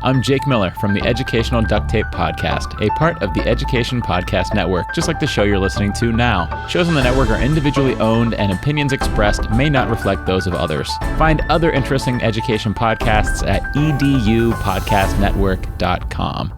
I'm Jake Miller from the Educational Duct Tape Podcast, a part of the Education Podcast Network, just like the show you're listening to now. Shows on the network are individually owned, and opinions expressed may not reflect those of others. Find other interesting education podcasts at edupodcastnetwork.com.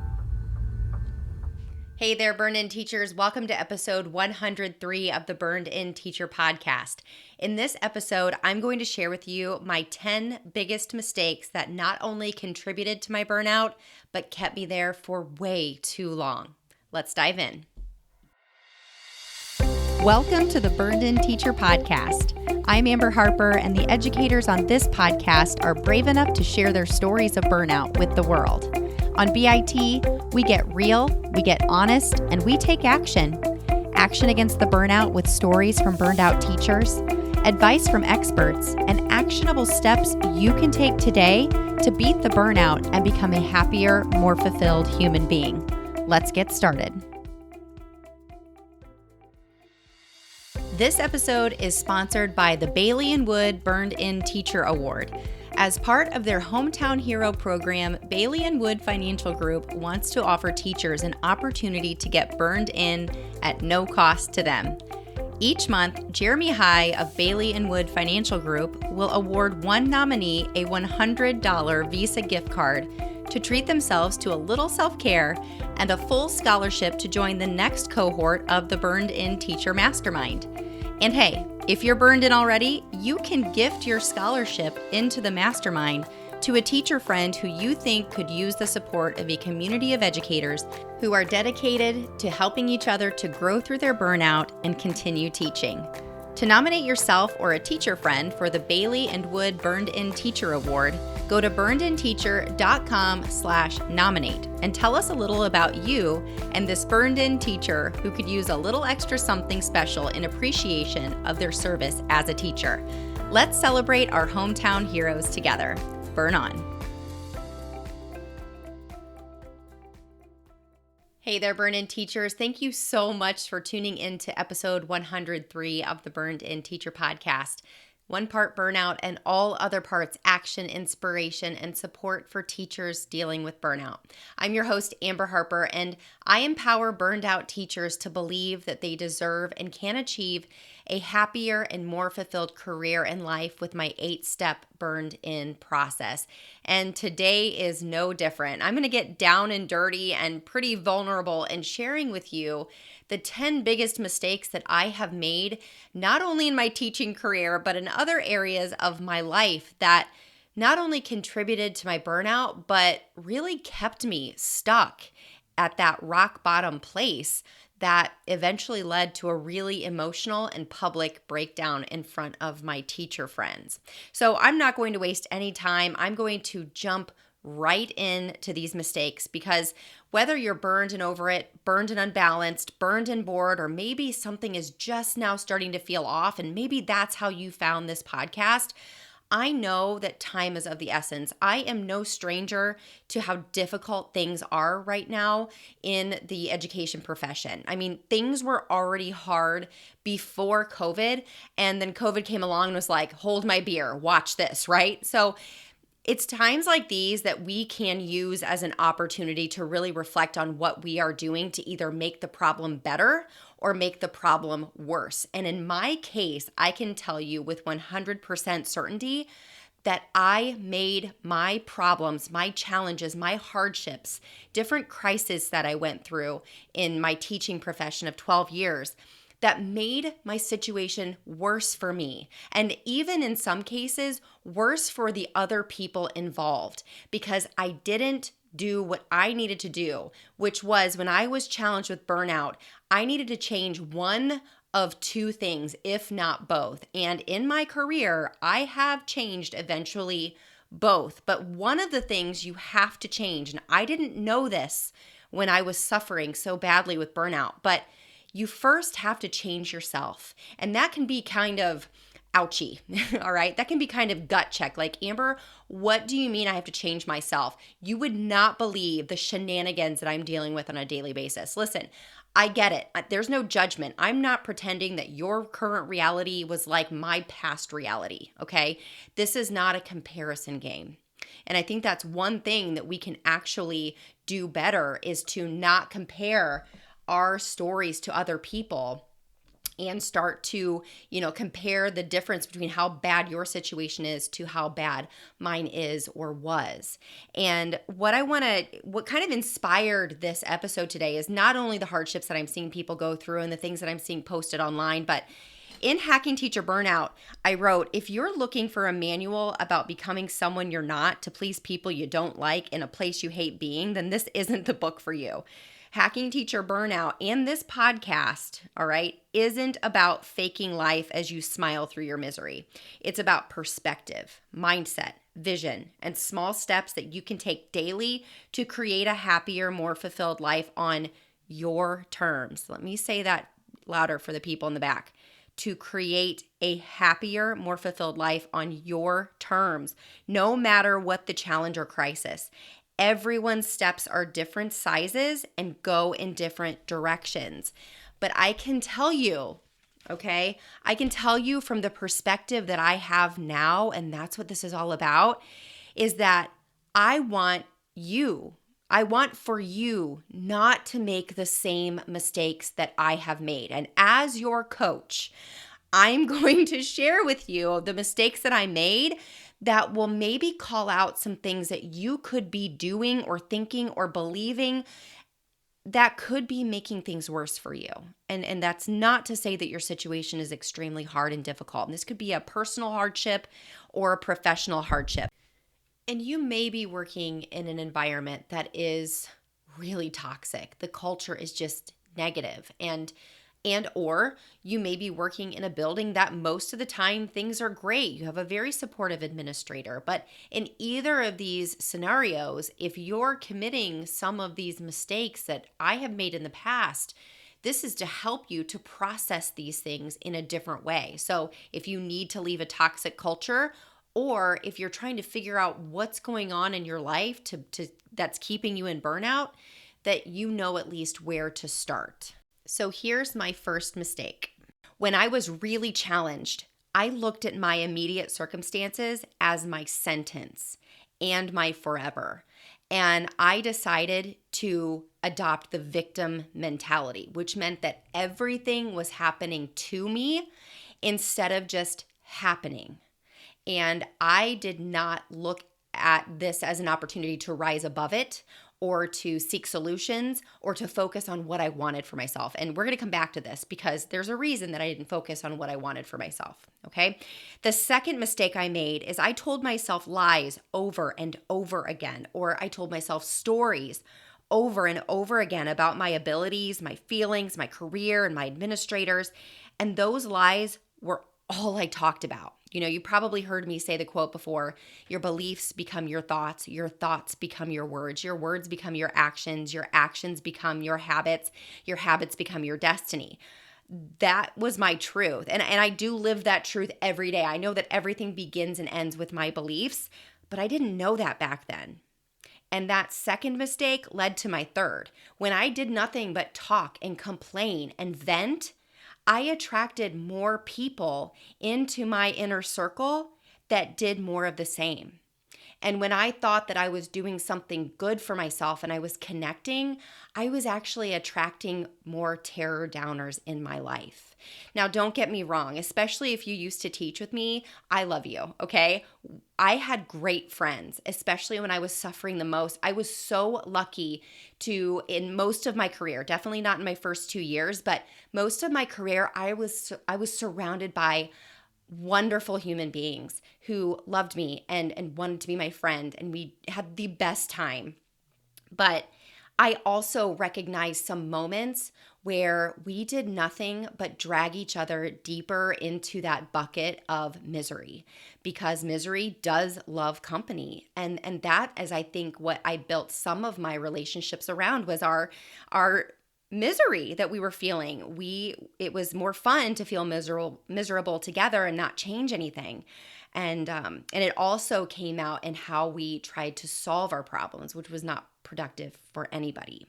Hey there, Burned-In Teachers. Welcome to episode 103 of the Burned-In Teacher Podcast. In this episode, I'm going to share with you my 10 biggest mistakes that not only contributed to my burnout, but kept me there for way too long. Let's dive in. Welcome to the Burned-In Teacher Podcast. I'm Amber Harper, and the educators on this podcast are brave enough to share their stories of burnout with the world. On BIT, we get real, we get honest, and we take action. Action against the burnout with stories from burned out teachers, advice from experts, and actionable steps you can take today to beat the burnout and become a happier, more fulfilled human being. Let's get started. This episode is sponsored by the Bailey & Wood Burned-In Teacher Award. As part of their Hometown Hero program, Bailey & Wood Financial Group wants to offer teachers an opportunity to get burned in at no cost to them. Each month, Jeremy High of Bailey & Wood Financial Group will award one nominee a $100 Visa gift card to treat themselves to a little self-care and a full scholarship to join the next cohort of the Burned-In Teacher Mastermind. And hey, if you're burned in already, you can gift your scholarship into the mastermind to a teacher friend who you think could use the support of a community of educators who are dedicated to helping each other to grow through their burnout and continue teaching. To nominate yourself or a teacher friend for the Bailey & Wood Burned-In Teacher Award, go to burnedinteacher.com/nominate and tell us a little about you and this burned-in teacher who could use a little extra something special in appreciation of their service as a teacher. Let's celebrate our hometown heroes together. Burn on. Hey there, Burned-In Teachers. Thank you so much for tuning in to episode 103 of the Burned-In Teacher Podcast. One part burnout and all other parts action, inspiration, and support for teachers dealing with burnout. I'm your host, Amber Harper, and I empower burned out teachers to believe that they deserve and can achieve a happier and more fulfilled career and life with my 8-step burned-in process. And today is no different. I'm going to get down and dirty and pretty vulnerable in sharing with you the 10 biggest mistakes that I have made, not only in my teaching career, but in other areas of my life that not only contributed to my burnout, but really kept me stuck at that rock bottom place that eventually led to a really emotional and public breakdown in front of my teacher friends. So I'm not going to waste any time. I'm going to jump right into these mistakes because whether you're burned and over it, burned and unbalanced, burned and bored, or maybe something is just now starting to feel off, and maybe that's how you found this podcast, I know that time is of the essence. I am no stranger to how difficult things are right now in the education profession. I mean, things were already hard before COVID, and then COVID came along and was like, hold my beer, watch this, right? So it's times like these that we can use as an opportunity to really reflect on what we are doing to either make the problem better or make the problem worse. And in my case, I can tell you with 100% certainty that I made my problems, my challenges, my hardships, different crises that I went through in my teaching profession of 12 years that made my situation worse for me. And even in some cases, worse for the other people involved because I didn't do what I needed to do, which was when I was challenged with burnout, I needed to change one of two things, if not both. And in my career, I have changed eventually both. But one of the things you have to change, and I didn't know this when I was suffering so badly with burnout, but you first have to change yourself. And that can be kind of ouchy, all right? That can be kind of gut check. Like, Amber, what do you mean I have to change myself? You would not believe the shenanigans that I'm dealing with on a daily basis. Listen, I get it. There's no judgment. I'm not pretending that your current reality was like my past reality, okay? This is not a comparison game. And I think that's one thing that we can actually do better, is to not compare our stories to other people and start to, compare the difference between how bad your situation is to how bad mine is or was. And what kind of inspired this episode today is not only the hardships that I'm seeing people go through and the things that I'm seeing posted online, but in Hacking Teacher Burnout, I wrote, if you're looking for a manual about becoming someone you're not to please people you don't like in a place you hate being, then this isn't the book for you. Hacking Teacher Burnout and this podcast, all right, isn't about faking life as you smile through your misery. It's about perspective, mindset, vision, and small steps that you can take daily to create a happier, more fulfilled life on your terms. Let me say that louder for the people in the back. To create a happier, more fulfilled life on your terms, no matter what the challenge or crisis. Everyone's steps are different sizes and go in different directions. But I can tell you, okay, I can tell you from the perspective that I have now, and that's what this is all about, is that I want for you not to make the same mistakes that I have made. And as your coach, I'm going to share with you the mistakes that I made that will maybe call out some things that you could be doing or thinking or believing that could be making things worse for you. And that's not to say that your situation is extremely hard and difficult. And this could be a personal hardship or a professional hardship. And you may be working in an environment that is really toxic. The culture is just negative, and or you may be working in a building that most of the time things are great. You have a very supportive administrator. But in either of these scenarios, if you're committing some of these mistakes that I have made in the past, this is to help you to process these things in a different way. So if you need to leave a toxic culture, or if you're trying to figure out what's going on in your life that's keeping you in burnout, that you know at least where to start. So here's my first mistake. When I was really challenged, I looked at my immediate circumstances as my sentence and my forever. And I decided to adopt the victim mentality, which meant that everything was happening to me instead of just happening. And I did not look at this as an opportunity to rise above it or to seek solutions or to focus on what I wanted for myself. And we're going to come back to this because there's a reason that I didn't focus on what I wanted for myself, okay? The second mistake I made is I told myself lies over and over again, or I told myself stories over and over again about my abilities, my feelings, my career, and my administrators. And those lies were all I talked about. You probably heard me say the quote before, your beliefs become your thoughts become your words become your actions become your habits become your destiny. That was my truth. And I do live that truth every day. I know that everything begins and ends with my beliefs, but I didn't know that back then. And that second mistake led to my third. When I did nothing but talk and complain and vent, I attracted more people into my inner circle that did more of the same. And when I thought that I was doing something good for myself and I was connecting, I was actually attracting more terror downers in my life. Now, don't get me wrong, especially if you used to teach with me, I love you, okay? I had great friends, especially when I was suffering the most. I was so lucky to, in most of my career, definitely not in my first 2 years, but most of my career, I was surrounded by wonderful human beings who loved me and wanted to be my friend, and we had the best time. But I also recognized some moments where we did nothing but drag each other deeper into that bucket of misery, because misery does love company. And that is, I think, what I built some of my relationships around was our misery that we were feeling. It was more fun to feel miserable together and not change anything. And it also came out in how we tried to solve our problems, which was not productive for anybody.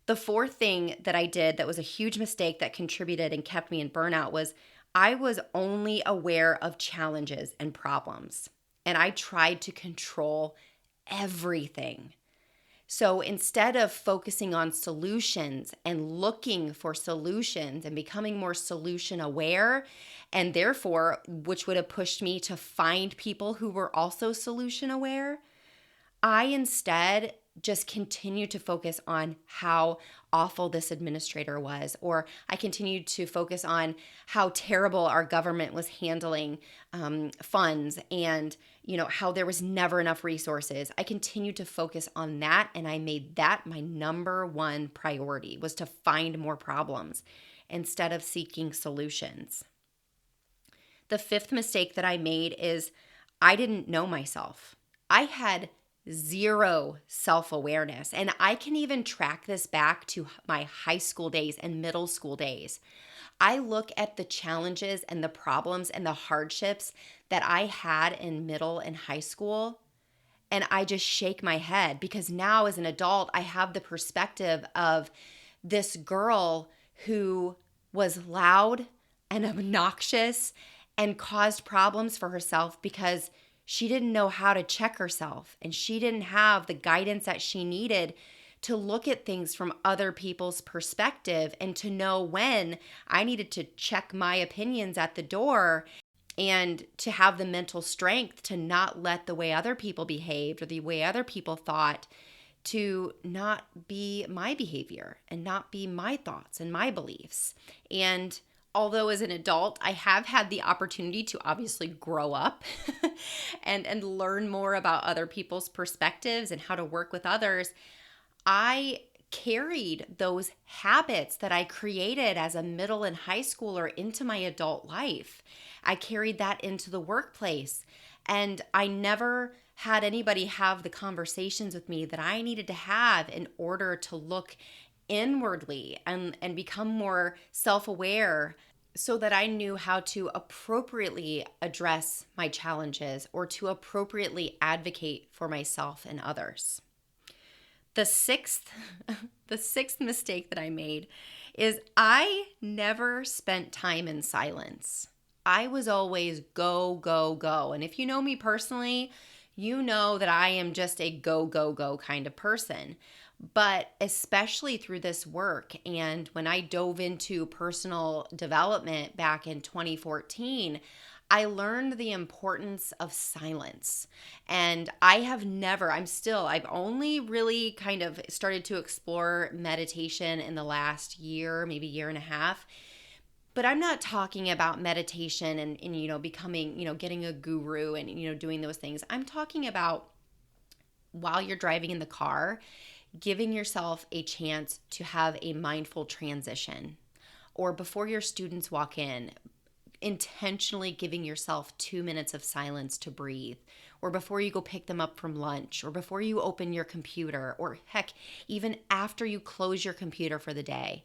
The fourth thing that I did that was a huge mistake that contributed and kept me in burnout was I was only aware of challenges and problems and I tried to control everything. So instead of focusing on solutions and looking for solutions and becoming more solution aware, and therefore, which would have pushed me to find people who were also solution aware, I instead just continued to focus on how awful this administrator was, or I continued to focus on how terrible our government was handling funds, and how there was never enough resources. I continued to focus on that, and I made that my number one priority, was to find more problems instead of seeking solutions. The fifth mistake that I made is I didn't know myself. I had zero self-awareness. And I can even track this back to my high school days and middle school days. I look at the challenges and the problems and the hardships that I had in middle and high school, and I just shake my head, because now as an adult, I have the perspective of this girl who was loud and obnoxious and caused problems for herself because she didn't know how to check herself, and she didn't have the guidance that she needed to look at things from other people's perspective and to know when I needed to check my opinions at the door, and to have the mental strength to not let the way other people behaved or the way other people thought to not be my behavior and not be my thoughts and my beliefs. And although as an adult, I have had the opportunity to obviously grow up and learn more about other people's perspectives and how to work with others, I carried those habits that I created as a middle and high schooler into my adult life. I carried that into the workplace, and I never had anybody have the conversations with me that I needed to have in order to look inwardly and become more self-aware, so that I knew how to appropriately address my challenges or to appropriately advocate for myself and others. The sixth mistake that I made is I never spent time in silence. I was always go, go, go. And if you know me personally, you know that I am just a go, go, go kind of person. But especially through this work, and when I dove into personal development back in 2014, I learned the importance of silence. And I've only really kind of started to explore meditation in the last year, maybe year and a half. But I'm not talking about meditation and becoming, getting a guru and, doing those things. I'm talking about while you're driving in the car, giving yourself a chance to have a mindful transition, or before your students walk in, intentionally giving yourself 2 minutes of silence to breathe, or before you go pick them up from lunch, or before you open your computer, or heck, even after you close your computer for the day.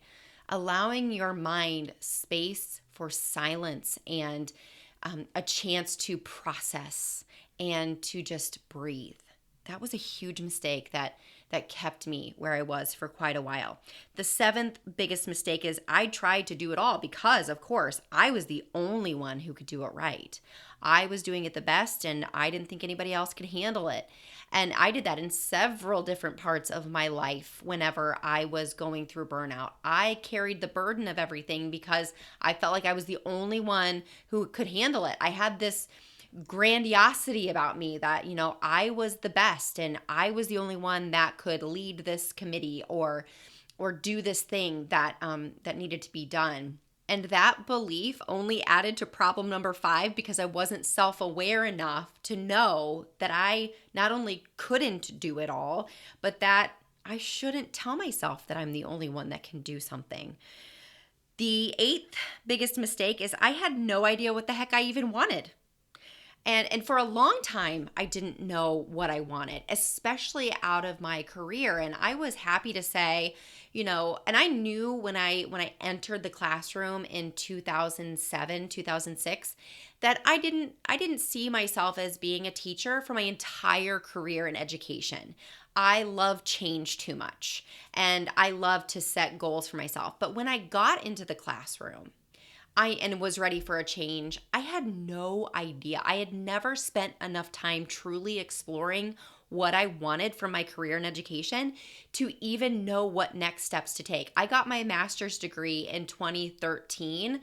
Allowing your mind space for silence and a chance to process and to just breathe. That was a huge mistake that kept me where I was for quite a while. The seventh biggest mistake is I tried to do it all because, of course, I was the only one who could do it right. I was doing it the best, and I didn't think anybody else could handle it. And I did that in several different parts of my life whenever I was going through burnout. I carried the burden of everything because I felt like I was the only one who could handle it. I had this grandiosity about me that, I was the best and I was the only one that could lead this committee or do this thing that needed to be done. And that belief only added to problem number 5 because I wasn't self-aware enough to know that I not only couldn't do it all, but that I shouldn't tell myself that I'm the only one that can do something. The 8th biggest mistake is I had no idea what the heck I even wanted. And for a long time, I didn't know what I wanted, especially out of my career. And I was happy to say, and I knew when I entered the classroom in 2007, 2006, that I didn't see myself as being a teacher for my entire career in education. I love change too much, and I love to set goals for myself. But when I got into the classroom, and was ready for a change. I had no idea. I had never spent enough time truly exploring what I wanted from my career in education to even know what next steps to take. I got my master's degree in 2013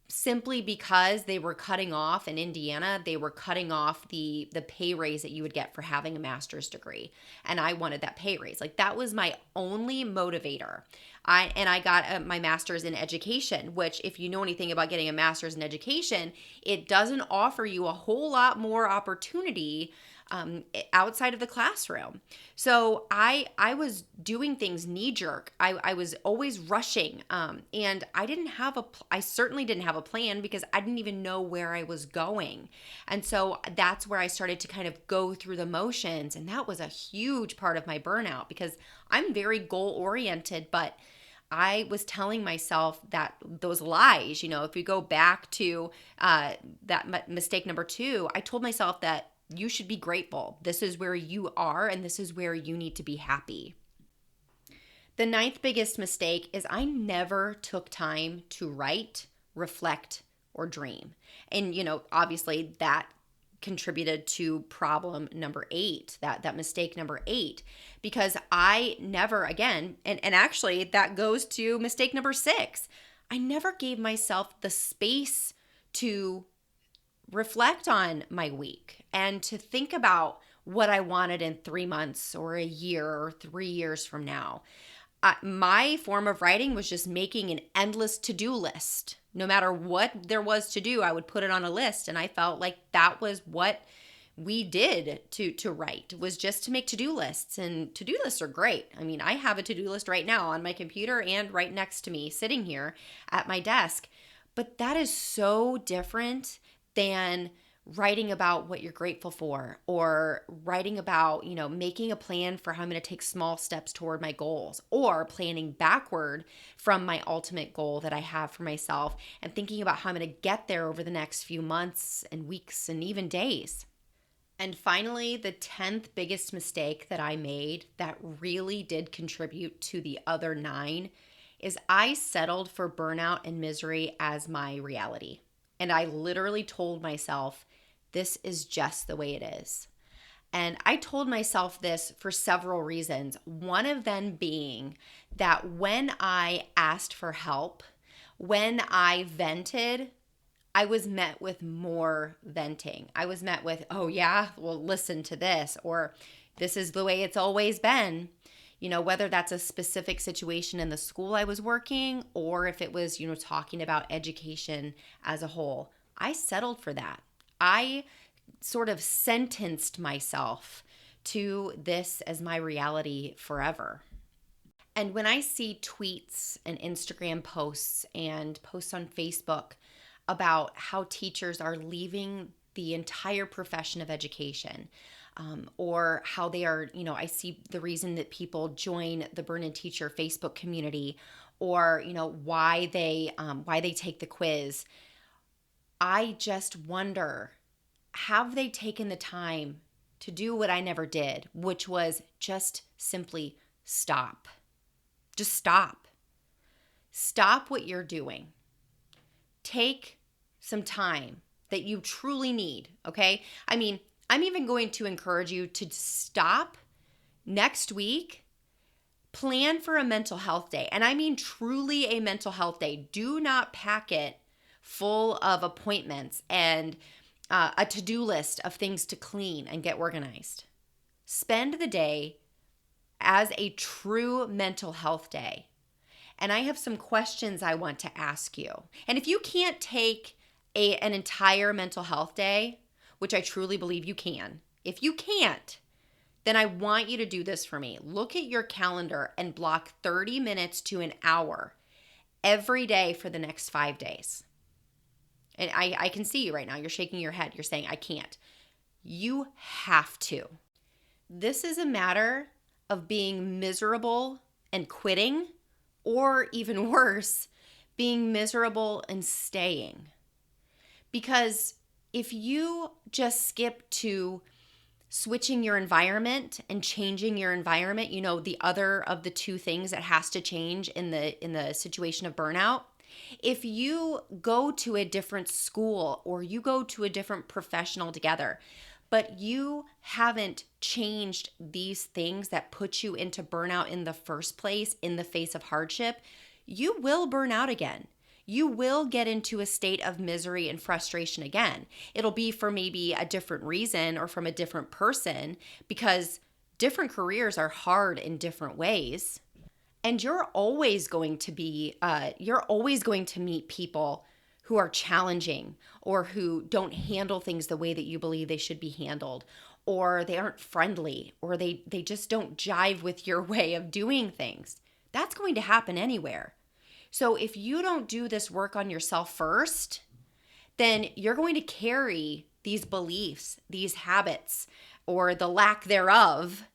simply because they were cutting off in Indiana, they were cutting off the pay raise that you would get for having a master's degree. And I wanted that pay raise. Like that was my only motivator. I got my master's in education, which if you know anything about getting a master's in education, it doesn't offer you a whole lot more opportunity outside of the classroom. So I was doing things knee jerk. I was always rushing, and I certainly didn't have a plan because I didn't even know where I was going. And so that's where I started to kind of go through the motions, and that was a huge part of my burnout because I'm very goal oriented, but I was telling myself that those lies, if you go back to that mistake number 2, I told myself that you should be grateful. This is where you are, and this is where you need to be happy. The 9th biggest mistake is I never took time to write, reflect, or dream. And, obviously that contributed to problem number 8, that mistake number 8, because I never, again, and actually that goes to mistake number 6. I never gave myself the space to reflect on my week and to think about what I wanted in 3 months or a year or 3 years from now. My form of writing was just making an endless to-do list. No matter what there was to do, I would put it on a list, and I felt like that was what we did to write, was just to make to-do lists. And to-do lists are great. I mean, I have a to-do list right now on my computer and right next to me sitting here at my desk. But that is so different than writing about what you're grateful for, or writing about, making a plan for how I'm going to take small steps toward my goals, or planning backward from my ultimate goal that I have for myself and thinking about how I'm going to get there over the next few months and weeks and even days. And finally, the 10th biggest mistake that I made that really did contribute to the other 9 is I settled for burnout and misery as my reality. And I literally told myself, this is just the way it is. And I told myself this for several reasons. One of them being that when I asked for help, when I vented, I was met with more venting. I was met with, oh yeah, well, listen to this, or this is the way it's always been. Whether that's a specific situation in the school I was working, or if it was, talking about education as a whole. I settled for that. I sort of sentenced myself to this as my reality forever. And when I see tweets and Instagram posts and posts on Facebook about how teachers are leaving the entire profession of education, or how they are, I see the reason that people join the Burn In Teacher Facebook community, or, why they take the quiz. I just wonder, have they taken the time to do what I never did, which was just simply stop. Just stop. Stop what you're doing. Take some time that you truly need, okay? I mean, I'm even going to encourage you to stop next week, plan for a mental health day. And I mean truly a mental health day. Do not pack it full of appointments and a to-do list of things to clean and get organized. Spend the day as a true mental health day. And I have some questions I want to ask you. And if you can't take an entire mental health day, which I truly believe you can, if you can't, then I want you to do this for me. Look at your calendar and block 30 minutes to an hour every day for the next 5 days. And I can see you right now. You're shaking your head. You're saying, I can't. You have to. This is a matter of being miserable and quitting, or even worse, being miserable and staying. Because if you just skip to switching your environment and changing your environment, the other of the 2 things that has to change in the situation of burnout, If you go to a different school or you go to a different professional together, but you haven't changed these things that put you into burnout in the first place in the face of hardship, you will burn out again. You will get into a state of misery and frustration again. It'll be for maybe a different reason or from a different person, because different careers are hard in different ways. And you're always going to meet people who are challenging or who don't handle things the way that you believe they should be handled, or they aren't friendly, or they just don't jive with your way of doing things. That's going to happen anywhere. So if you don't do this work on yourself first, then you're going to carry these beliefs, these habits, or the lack thereof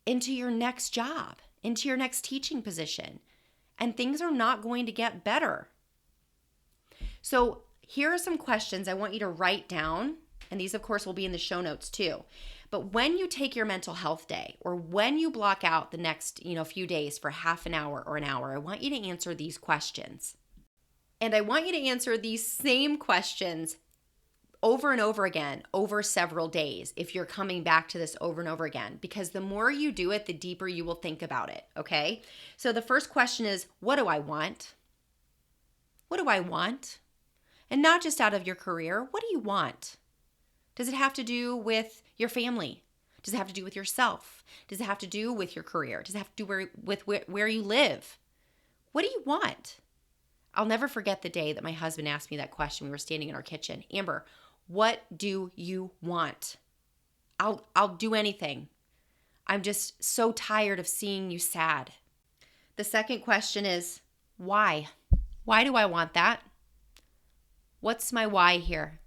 into your next job, into your next teaching position, and things are not going to get better. So here are some questions I want you to write down, and these of course will be in the show notes too. But when you take your mental health day, or when you block out the next, few days for half an hour or an hour, I want you to answer these questions. And I want you to answer these same questions over and over again over several days if you're coming back to this over and over again, because the more you do it, the deeper you will think about it, okay? So the first question is, what do I want? What do I want? And not just out of your career, what do you want? Does it have to do with your family? Does it have to do with yourself? Does it have to do with your career? Does it have to do with where you live? What do you want? I'll never forget the day that my husband asked me that question. We were standing in our kitchen. Amber, what do you want? I'll do anything. I'm just so tired of seeing you sad. The second question is, why? Why do I want that? What's my why here?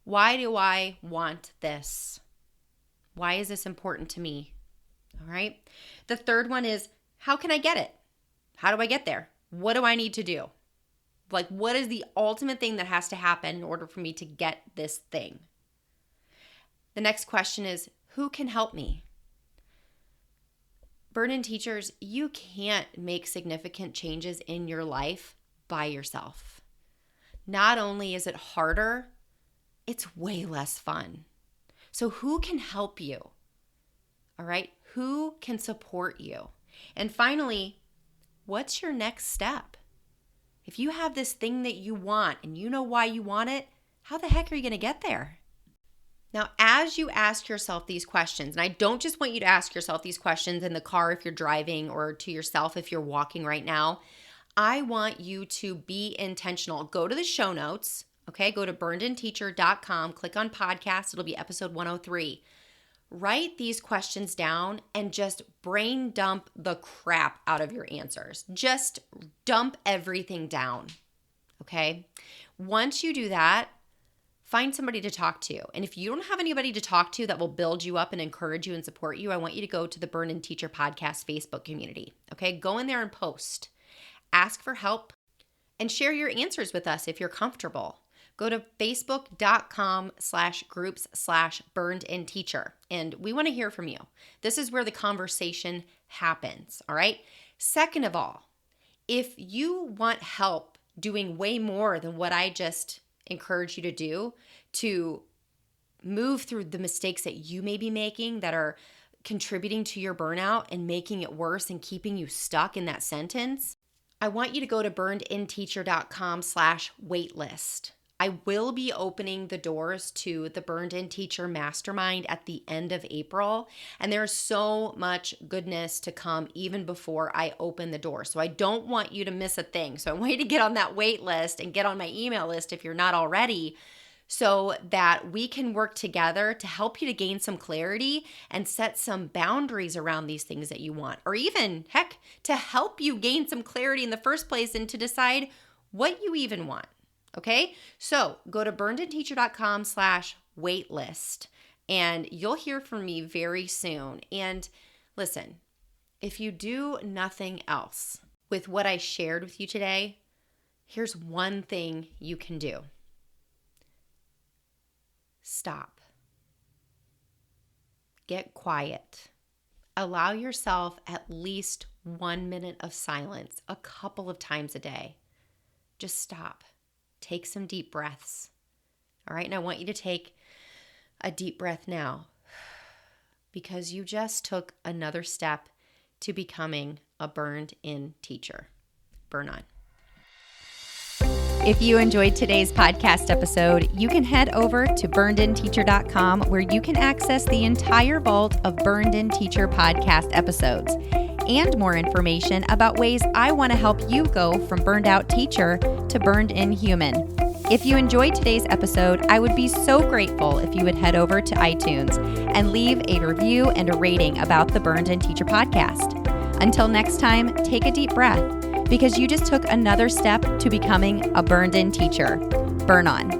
Why do I want this? Why is this important to me? All right. The third one is, how can I get it? How do I get there? What do I need to do? Like, what is the ultimate thing that has to happen in order for me to get this thing? The next question is, who can help me? Burn-in teachers, you can't make significant changes in your life by yourself. Not only is it harder, it's way less fun. So who can help you? All right? Who can support you? And finally, what's your next step? If you have this thing that you want and you know why you want it, how the heck are you going to get there? Now, as you ask yourself these questions, and I don't just want you to ask yourself these questions in the car if you're driving, or to yourself if you're walking right now, I want you to be intentional. Go to the show notes, okay? Go to burnedinteacher.com, click on podcast. It'll be episode 103. Write these questions down and just brain dump the crap out of your answers. Just dump everything down, okay? Once you do that, find somebody to talk to. And if you don't have anybody to talk to that will build you up and encourage you and support you, I want you to go to the Burn-in Teacher Podcast Facebook community, okay? Go in there and post. Ask for help and share your answers with us if you're comfortable. Go to facebook.com/groups/burned-in-teacher. And we want to hear from you. This is where the conversation happens, all right? Second of all, if you want help doing way more than what I just encourage you to do to move through the mistakes that you may be making that are contributing to your burnout and making it worse and keeping you stuck in that sentence, I want you to go to burnedinteacher.com/waitlist. I will be opening the doors to the Burned In Teacher Mastermind at the end of April, and there's so much goodness to come even before I open the door. So I don't want you to miss a thing. So I want you to get on that wait list and get on my email list if you're not already, so that we can work together to help you to gain some clarity and set some boundaries around these things that you want, or even, heck, to help you gain some clarity in the first place and to decide what you even want. Okay, so go to burnedinteacher.com/waitlist and you'll hear from me very soon. And listen, if you do nothing else with what I shared with you today, here's one thing you can do. Stop. Get quiet. Allow yourself at least 1 minute of silence a couple of times a day. just stop. Take some deep breaths. All right, and I want you to take a deep breath now because you just took another step to becoming a burned-in teacher. Burn on. If you enjoyed today's podcast episode, you can head over to burnedinteacher.com where you can access the entire vault of Burned In Teacher podcast episodes and more information about ways I want to help you go from burned out teacher to burned in human. If you enjoyed today's episode, I would be so grateful if you would head over to iTunes and leave a review and a rating about the Burned In Teacher podcast. Until next time, take a deep breath because you just took another step to becoming a burned in teacher. Burn on.